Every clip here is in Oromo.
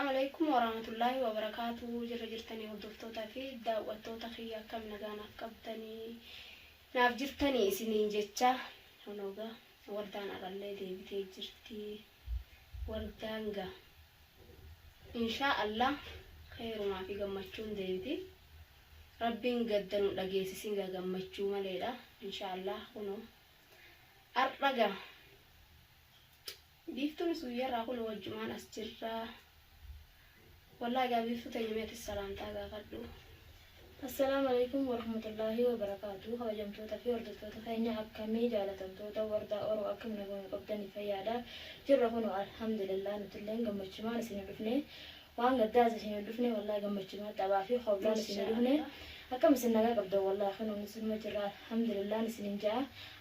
عليكم ورحمة الله وبركاته. جرجرتني وضفتوتا في دعوتوتا خيا كم نجانا قبتني ناف جرتني سنين جتة هنوجا وردان أغلى دي بتجرتي وردانجا إن شاء الله خير ما في جمتشون ديبتي ربين قدن لجيس سينجا جمتشو مليلا إن شاء الله هنو أرجع بيفتون سويا راكون وجمان أسجرا والله قابل فتى جميع السلام تاجا قدو. السلام عليكم ورحمة الله وبركاته. هو جمتوتا في وردة فيني أكمي جالة توتا وردا أورو أكم نقول قبضني فيادا جرهونو الحمد لله نتلين قمت شمان سندفني وان قداز سندفني والله قمت شمان تبع في خبران سندفني أكم سنجا قبضو والله خنو نسمع جرا الحمد لله نسنجا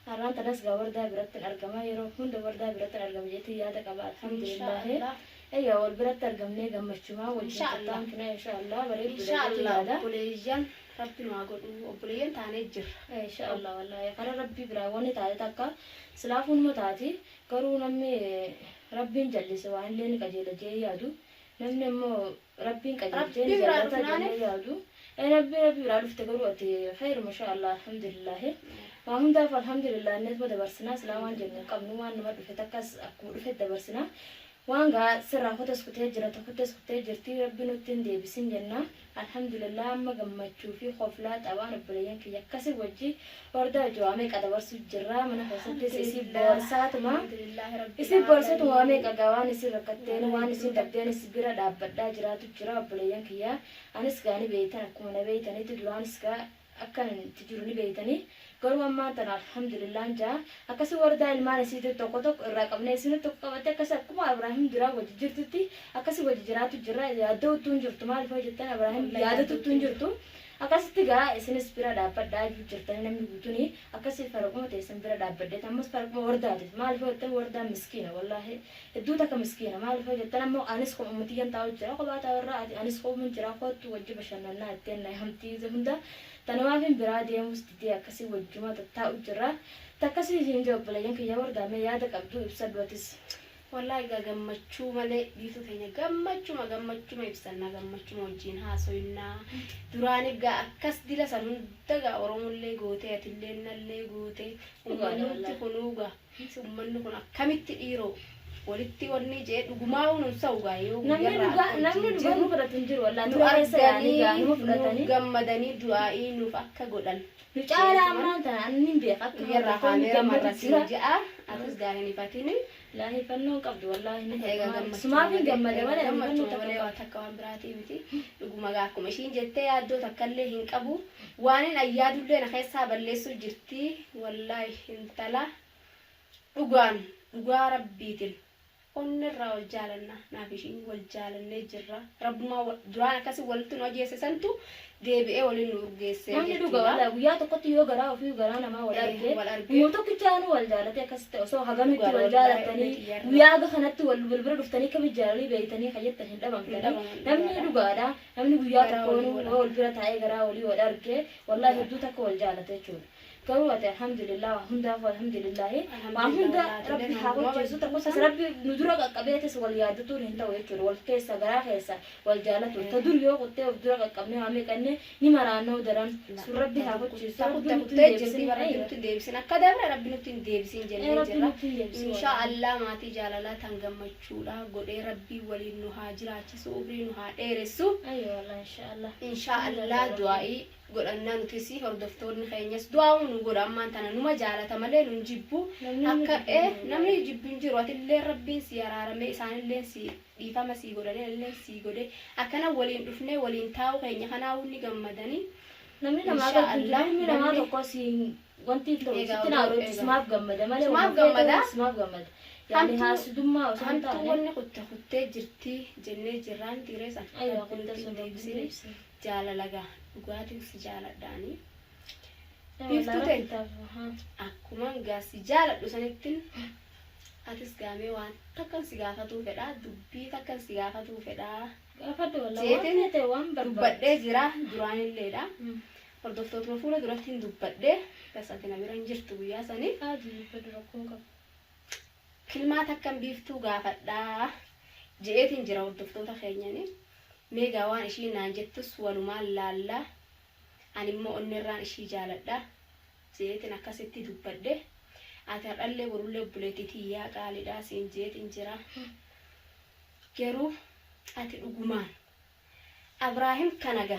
أران تناس قوردا برتن أرقما يرو هون دوردا برتن أرقم جيتي يادا قبل الحمد لله. أيوة والبرت أرقمني قمت شمان إن شاء الله كنا إن شاء الله بريد إن شاء الله بوليجان ربي ما قول وبوليجان تاني جر إن شاء الله والله قال ربي براوني تعالى تكا سلافون متاتي قالوا نمي ربي جل سواء لين كجيل جي يادو نمي مو ربي كجيل جي يادو ربي برادو فتقولوا أتي خير ما شاء الله الحمد لله وهم دافع الحمد لله الناس بدأ برسنا سلامان جنة قبل ما نمر بفتكاس أكون بفت برسنا وانغا سرا خدس كتير جرتي ربي نوتين دي بسين جنة الحمد لله ما جمعتشو في خفلات أوان بليان كي يكسر وجهي وردا جوامي كذا برسو جرا من حسد سيسي بورسات ما سيسي بورسات وامي كجوان سير ركتين وان سير دبيان سبيرا دابدا جراتو جرا بليان كيا أنس كاني بيتنا كونا بيتني تدران سكا أكن تجروني بيتني قالوا ما تنا الحمد لله جا أكسي وردا المال سيد توكتوك الرقم نسينا توكبتة كسر كم إبراهيم جرا وجرتتي أكسي وجراتو جرا يادو تونجرتو مال فوجتنا إبراهيم يادو تونجرتو أكسي تجا إسنا سبيرا دابت داج وجرتنا نمي بتوني أكسي فرقهم تيسن سبيرا دابت ده تمس فرقهم وردا ده مال فوجتنا وردا مسكينة والله الدوتا كمسكينة مال فوجتنا مو أنس خو متيجن تاو جرا قبات أورا أنس خو من جرا خو توجه بشرنا تين هم تيجي هندا تنوافين برادي مستدي أكسي وجمع تتاو جرا تكسي جنجو بلاين كي يور دامي يادك أبدو إبساد واتس والله جمّتشو ملء بيتو ثانية جمّتشو ما يبصرنا جمّتشو موجين هاسوينا دراني جا أكس ديلا سنون تجا ورمو اللي جوتي أتلين اللي جوتي ومنو تخنوجا ومنو كنا كميت إيرو ولتي ورني جت وجماعة ونسوجا يوم نمني نبغى فرتنجر ولا نبغى سياني نبغى فرتني جمّدني دعائي نفكك قدان نجعل أمانة أني بيخاف يرى خامر مرة سجاء أتوس قارني فاتيني لا هي فنون قبض والله هيك سما في جمّد ولا جمّد ولا واتكوان براتي بتي لقوم جاكم ماشين جتة يادو تكلّي هنك أبو وانين أيادو اللي نخيسها بالليسو جرتي والله انتلا لقوان ربيتل قلنا الرا والجالنا نافشين والجالنا جرا ربنا درانا كسي ولتن وجيس سنتو ديبئة ولنور جيس نحن دوغا ولا ويا تقطي يو غرا وفي غرانا ما ولا أرجع يوتو كتانو والجالة كسته سو هجمت والجالة تاني ويا خنت والبرد فتاني كم الجالي بيتاني خيط تهند أمام تاني نحن دوغا دا نحن ويا تكونو والبرد هاي غرا ولي ولا أرجع والله يدو تكو والجالة تجول قالوا الحمد لله وحمدا والحمد لله وحمدا ربي حاول جزء تقص ربي ندرك قبيلة سوال يادتور هنتا ويشور والكيس غرا كيسا والجالة تدور يو قطة ودرك قبنا عمي كأنه نمرانو دران سو ربي حاول جزء ربي نتين ديبسين كذا ربي نتين ديبسين جل إن شاء الله ما تجعل لا تنجم مشولا قد ربي ولي نهاجر سوبري نهاجرسو أيوة والله إن شاء الله دعائي قل أننا نتسي هردفتورن خينيس دعاون نقول أما أنتنا نما جالة ملين نجيبو هكا نمني يجيب نجروات اللي ربين سيارة رمي إسان اللي سي إيفا ما سيقول اللي سيقول أكنا ولين رفني ولين تاو خيني خنا وني جمدني نمني إن شاء الله نما تقصي وانتي تو ستنا روت سماف جمدة ماله سماف جمدة يعني هاسدوما وسان تاني أنتوا كنت جرتي جنة جيران تيرسا أيوة كنت سودي جالة لجا قاعدين سجالة داني بيفتوتين أكمن جا سجالة دوسانيتين أتس جامي وان تكن سجافة توفدا دبي تكن سجافة توفدا أفضل والله زيتين توام دبّدة جرا دراني الليلا فردوفتوت مفهومة دراتين دبّدة بس أنتنا ميرانجر تويا سني عادي بدركم كلمة تكن بيفتو جافدا je'eetiin jira hordoftoota keenyani meegaa waan ishii naan jettus walumaan laalla ani immoo onnirraan ishii jaaladha je'eetiin akkasitti dubbadhe ati har'allee borullee obboleettiitii yaa qaalidhaa siin je'eetiin jira garuu ati dhugumaan Abraahim kanaga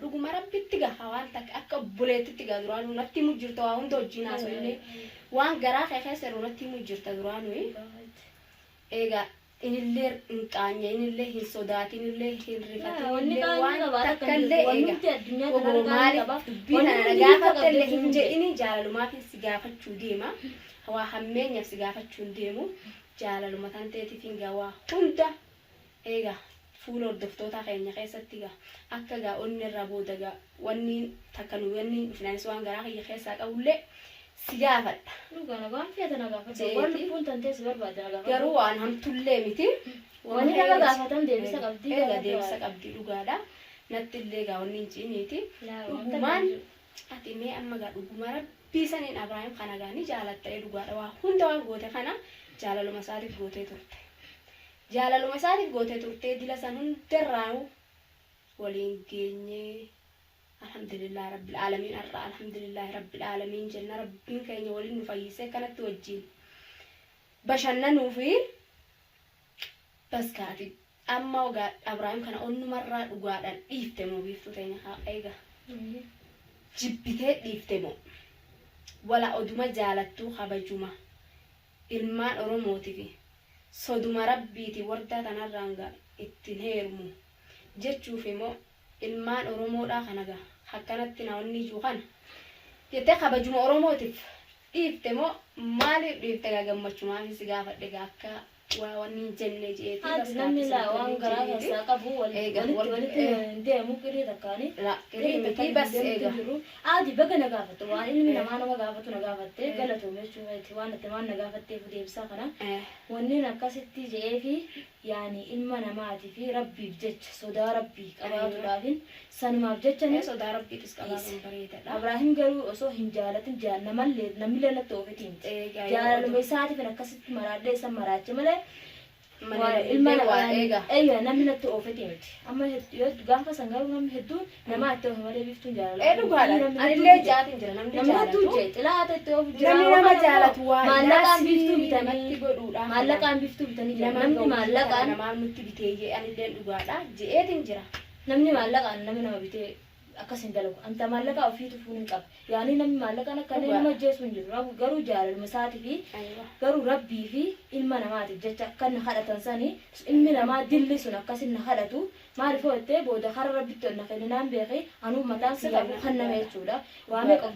dhuguma rabbitti gaha waan takka akka obboleettitti gaa duraanuu natti mujjirta waa hunda wajjin haasofne waan garaa kee keessa yeroo natti mujjirta duraanuu eegaa inillee hin qaanye inillee hin sodaatin inillee hin rifatin waan takkallee eegaa maaliif dubbii kana gaafattellee hin jedhini jaalalumaaf si gaafachuu deema waa hammeenyaaf si gaafachuu hin deemu jaalaluma tan ta'eetiif hin gaa waa hunda eegaa fuula hordoftoota keenya keessatti gaa akka gaa onni irraa booda gaa wanni takka nu wanni dhufnaanis waan garaa kiyya keessaa qabullee si gaafadha. Dhugaana waan feeta na gaafadha. Waan lubbuun tantee si barbaada na gaafadha. Garuu waan hamtullee miti. Wanni nama gaafatan deebisa qabdi. Egaa deebisa qabdi dhugaadha. Natti illee gaa wanni hin ciiniiti. Dhugumaan ati mee amma gaa dhuguma rabbii saniin Abrahaam kana gaa ni jaalatta dhugaadha. Waa hunda waan goote kana jaalaluma isaatiif gootee turte. Jaalaluma isaatiif gootee turte dila san hundarraa waliin geenyee alhamdulillah rabbil alamin arra alhamdulillah rabbil alamin jenna rabbiin keenya waliin nu fayyisee kanatti wajjin bashannanuu fi baskaati amma ogaa Abrahaam kana onnumarraa dhugaadhaan dhiifte moo biiftuu teenya haa eega jibbitee dhiifte moo wala oduma jaalattuu kabajuma ilmaan Oromootiif soduma rabbiiti wardaa tanarraan gaa ittiin heerumu jechuuf immoo ilmaan Oromoodhaa kana gaa akkanatti naawwanni ijuu kana jettee kabajuma Oromootiif dhiifte moo maaliif dhiifte gaa gammachumaaf si gaafadhe gaa akka waa wanni hin jenne jeetii namni laa waan garaa keessaa qabu walitti deemu qirii takkaani qirii miti bas eega aadi baga na gaafatu waan ilmi namaa nama gaafatu na gaafattee galatoome jechuudha waan itti waan na gaafatteef deebisaa kana wanneen akkasitti je'ee fi yaani ilma namaatii fi rabbiif jecha sodaa rabbii qabaatuudhaafin sanumaaf jecha sodaa rabbiitis qabaatuun bareedadha. Abrahaam garuu osoo hin jaalatin namallee namni lallatti ofiitiin jaalaluma isaatiif akkasitti maraadhee isa maraache malee ilma namaa eegaa namni natti ofiitiin miti amma gaafa san garuu namni hedduun namaa itti ofi malee biiftuun jaalala. Dhugaadha anillee jaatin jira namni jaalatu xilaata itti ofi jira namni nama jaalatu waa maallaqaan biiftuu bitanii godhuudha maallaqaan biiftuu bitanii jira namni maallaqaan namaa nutti bitee jee anillee dhugaadha je'eetin jira namni maallaqaan namni nama bitee akkasin dalagu anta maallaqa ofiitu fuun qaba yaani namni maallaqaan akka nama jeesu hin jiru garuu jaalaluma isaatii fi garuu rabbii fi ilma namaatiif jecha akka na kadhatan sanii ilmi namaa dilli sun akkasin na kadhatu maaliif jettee booda hara rabbitti onna kenninaan beekee anuu mataan si qabu kan nama jechuudha waamee qof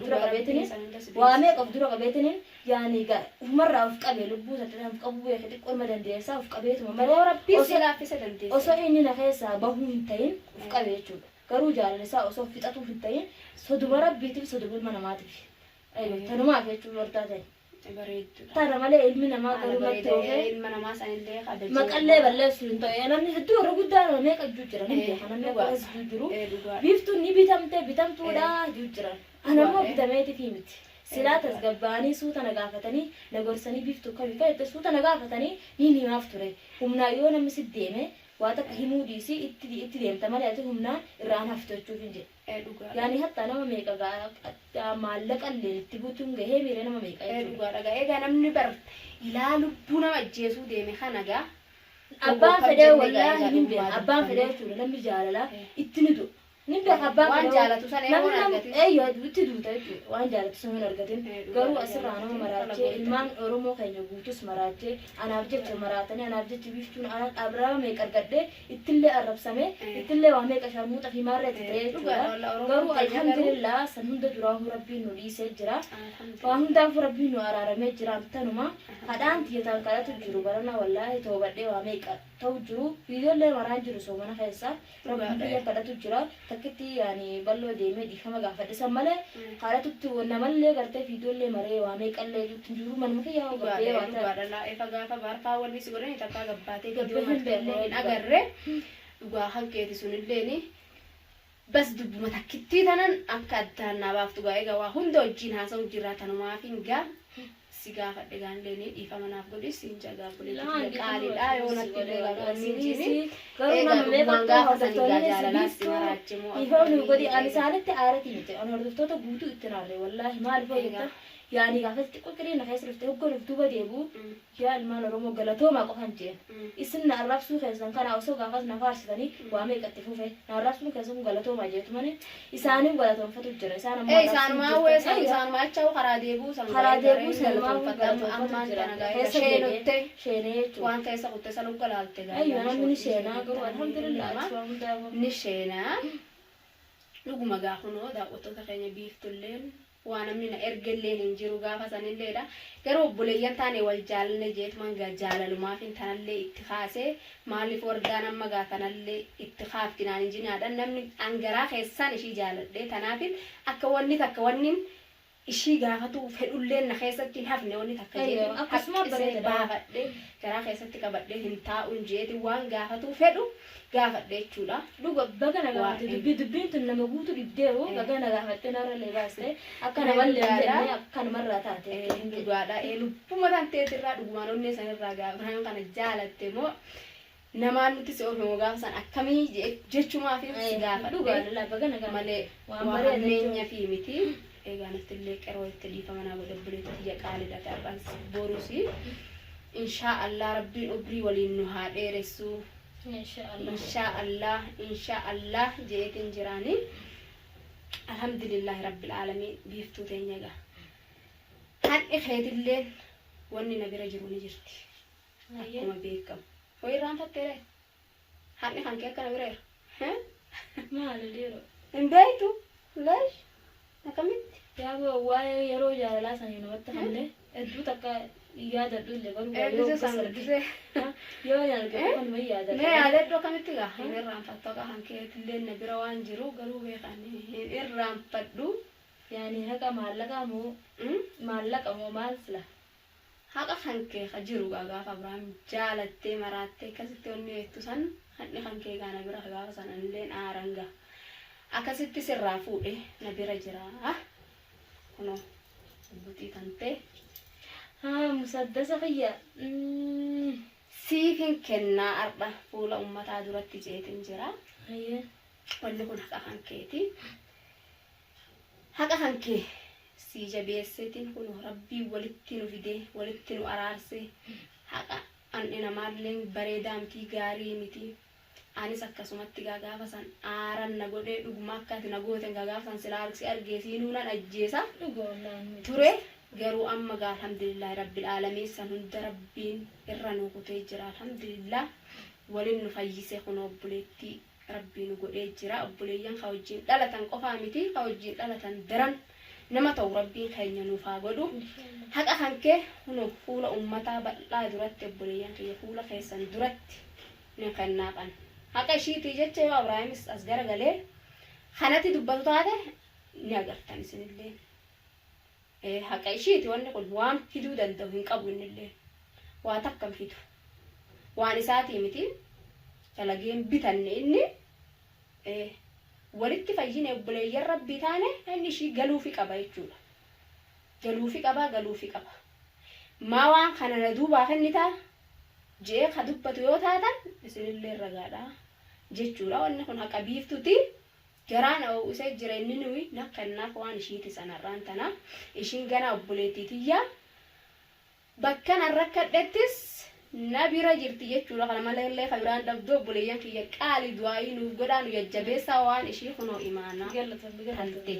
dura qabeetiniin yaani umarraa of qabee lubbuu sattan of qabu beekee xiqqooma dandeessaa of qabeetuma malee rabbii si laaffisa dandeessa osoo inni na keessaa bahuu hin ta'in of qabee jechuudha. Garuu jaalala isaa osoo fixatu hin ta'in soduma rabbiitiif soduma ilma namaatiif tanumaaf jechuun wartaa ta'e bareeddudha. Tana malee ilmi namaa garuu natti oofee ilma namaa sanillee kabajee maqallee balleessu hin ta'e namni hedduu warra guddaa meeqa jiru jira namni namni akkas jiru biiftuun ni bitamtuudha jiru jira anammoo bitameetiif miti silaa tasgabbaanii suuta na gaafatanii na gorsanii biiftuu kamii kan itti suuta na gaafatanii ni himaaf ture humnaa yoo namni si deeme waa takka himuu dhiisii itti deemta malee ati humnaan irraan haftachuuf hin jedhe yaani hatta nama meeqa maallaqa illee itti butuun gahee miira nama meeqa jechuudha egaa namni bar ilaa lubbuu nama ajjeesuu deeme kana gaa abbaan fedhee wallaahi hin beeku abbaan fedhee jechuudha namni jaalalaa itti ni du'a ni beeku abbaan waan jaalatu sana yoo argatin eeyyoo itti duuta jechuudha waan jaalatu sana hin argatin garuu asirraa nama maraachee ilmaan Oromoo keenya guutus maraachee anaaf jecha maraatanii anaaf jecha biiftuun Abrahaam meeqa argadhee ittillee arrabsamee ittillee waa meeqa sharmuuxa fi maarree itti ta'ee jechuudha garuu alhamdulillah san hunda duraa rabbiin nu dhiisee jira waa hundaaf rabbiin nu araaramee jira tanuma hadhaan xiyyataan kadhatu jiru barana wallaahi toobadhee waa meeqa ta'u jiru viidiyoollee maraan jiru soomana keessaa rabbiin biyya kadhatu jira takkitti yaani balloo deemee dhiifama gaafadhisan malee kadhatutti namallee gartee viidiyoollee maree waa meeqallee jiru manuma kiyyaa gabbee waa dhugaadha efa gaafa baarfaa wanni si godhani takkaa gabbaatee viidiyoo hanqeellee hin agarre dhugaa hanqeeti sunilleeni bas dubbuma takkittii tanan akka addaan naa baaftu gaa egaa waa hunda wajjin haasa'u jirraa tanumaaf hin gaa sigafa degan leni ifa manaf godhi sinjaga buleti qali da yona tilega ninjini garuna me manga bakka hasani gajala lastimarachimu ifa nu godi anisalatti aarati mite on hordoftoota guutuu ittirarre wallahi maal fayyada yani gaafatti qoqree na keessatti hoggon duba deebu yaa ilmaan oromoo galatooma qofan jeen isin na arrabsuu keessan kana osoo gaafas na faarsitanii waame qatti fufe na arrabsuu keessan galatooma jeetu mane isaanii galatoonfatu jira isaan amma isaan ma weesa isaan ma achaw karaa deebu san ammaan kana gaa'ela sheenutte sheeneechu waan keessa kutte saluu galaalte ayyo namni sheenaa garuu alhamdulillah ni sheenaa dhuguma gaafunoo daawwattoota keenya biiftulleen waan namni na ergelleen hin jiru gaafa sanilleedha garuu obboleeyyan taane wal jaalanne jeetuman jaalalumaaf intanallee itti kaasee maaliif wardaan amma gaafanallee itti kaaftinaan hin jinaadhan namni angaraa keessaan ishii jaaladhe tanaafin akka wanni takka wannin ishii gaafatu fedhulleen na keessatti hin hafne wanni takka jeetu akkasuma bareeda baafadhe garaa keessatti qabadhe hin taa'uun jeeti waan gaafatu fedhu gaafadhe jechuudha dhuga bagana gaafate dubbiin tun nama guutuu dhibdeeru bagana gaafate narra leebaaste akkana wallee jenne akkana marraa taate dhugaadha lubbuma tanteetirraa dhugumaan onnee sanirraa gaafatan kana jaalatte moo namaan nuti si oofimo gaafa san akkamii jechumaaf gaafadhe dhugaadha bagana malee waan bareedeenya fi miti eeganattillee qeroo itti dhiifamanaa godhe buleetti biyya qaalidha ta'an borusi inshaa Allah rabbiin obrii waliin nu haa dheeressu inshaa Allah jeetin jiraani alhamdulillahi rabbil alamin biiftuu teenya ga hadhi keetillee wanni na bira jiru ni jirti akkuma beekamu hoyirraan fatteere hadhi kan kee akkana bira jira maali dhiiro hin beektu leesh akkamitti yaabo waa'ee yeroo jaalalaa sanii namatti hamne hedduu takka yaadadhu illee garuu yoo yaadadhu kan ma yaadadhu nee yaadadhu akkamitti gaa hin irraanfattu akka hankeetillee na bira waan jiru garuu beekan hin irraanfadhu yaani haqa maallaqa moo maal sila haqa hankee ka jiru gaafa Abrahaam jaalattee maraattee akkasitti onni beektu san hadhi hankee gaana bira gaafa sanallee aaranga akkasitti sirraa fuudhe na bira jira kuno butii tante musaddasa khiyya siifin kennaa arba fuula ummataa duratti jeetin jira ayye walli kun haqa hankeeti haqa hankee si jabeesseetiin kuno rabbii walitti nu fide walitti nu araarse haqa anni namaalleen bareedaa miti gaarii miti anis akkasumatti gaafa san aaran na godhee dhuguma akkati na gooten gaafa san silaa argeesiinuu nan ajjeesa ture garuu amma alhamdulillah rabbil alamin san hunda rabbiin irra nu kutee jira alhamdulillah walin nu fayyise kun obboleetti rabbiin nu godhee jira obboleeyyan ka wajjin dhalatan qofaa miti ka wajjin dhalatan daran nama ta'u rabbiin keenya nuuf haa godhu haqa hankee kun fuula ummataa bal'aa duratti obboleeyyan kiyya fuula keessan duratti ni kennaaqan haqa ishiitii jecha yoo Abrahaamis as garagalee kanatti dubbatu taate ni agartan isinillee haqa ishiiti wanni kun waan fiduu danda'u hin qabu innillee waa takkam fidu waan isaatii miti dalageen bitanne inni walitti fayyine obboleeyyan rabbii taane inni ishii galuufi qaba jechuudha galuufi qaba maa waan kana na duubaa kennitaa jee ka dubbatu yoo taatan isinillee ragaadha jechuudha wanni kun haqa biiftuti garaan isa jireenyi nuyi nakkannaaf waan ishiiti sanarraan tana ishiin gana obboleettiitiyya bakka nan rakkadhettis na bira jirti jechuudha kana malee ka biraan dhabdoo obboleeyyan kiyya qaali du'aayii nuuf godhaa nu jajjabeessaa waan ishii kunoo imaana tante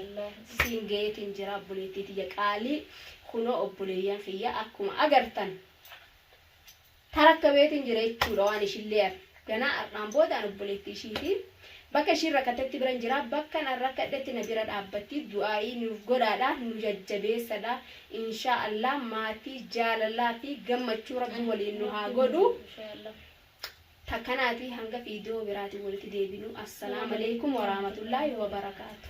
siin gaheetiin jira obboleettiitiyya qaalii kunoo obboleeyyan kiyya akkuma agartan tarakka beetiin jira jechuudha waan ishillee gana arraan boodaan obboleettii ishiiti bakka ishiin rakkatetti biran jira bakka nan rakkadhetti na bira dhaabbatti du'aayii nuuf godhaadha nu jajjabeessadha inshaa Allah maatii jaalalaa fi gammachuu rabbi waliin nu haa godhu takkanaati hanga viidiyoo biraatiin walitti deebinu assalaamu alaykum wa rahmatullaahi wa barakaatuh